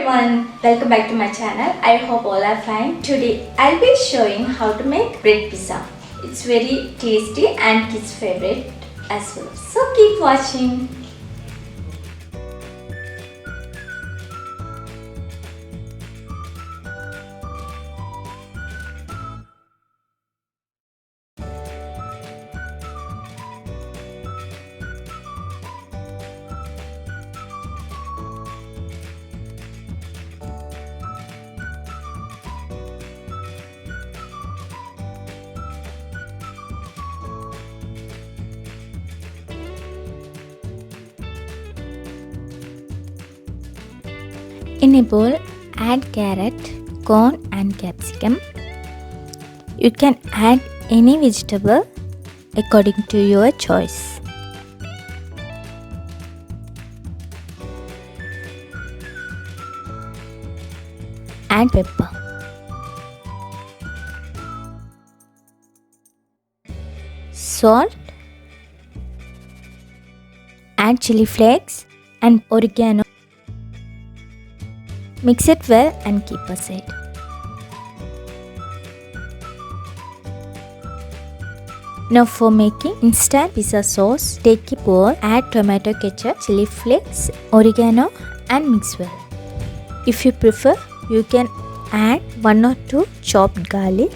everyone, welcome back to my channel. I hope all are fine. Today I'll be showing how to make bread pizza. It's very tasty and kids favorite as well. So keep watching. In a bowl, add carrot, corn and capsicum. You can add any vegetable according to your choice. Add pepper. Salt. Add chili flakes and oregano. Mix it well and keep aside. Now for making instant pizza sauce, take a bowl, add tomato ketchup, chili flakes, oregano and mix well. If you prefer, you can add 1 or 2 chopped garlic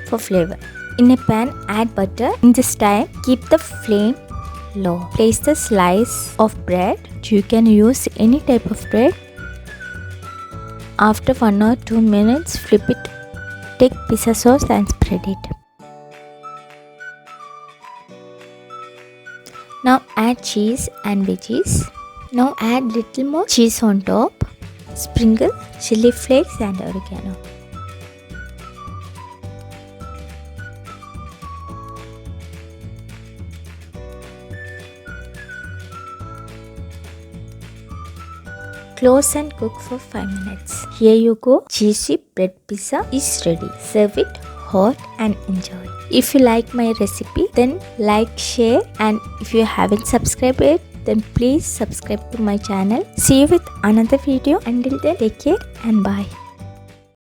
for flavor. In a pan, add butter. In this time, keep the flame low. Place the slice of bread. You can use any type of bread. After 1 or 2 minutes, flip it. Take pizza sauce and spread it. Now add cheese and veggies. Now add little more cheese on top. Sprinkle chili flakes and oregano. Close and cook for 5 minutes. Here you go. Cheesy bread pizza is ready. Serve it hot and enjoy. If you like my recipe, then like, share, and if you haven't subscribed yet, then please subscribe to my channel. See you with another video. Until then, take care and bye.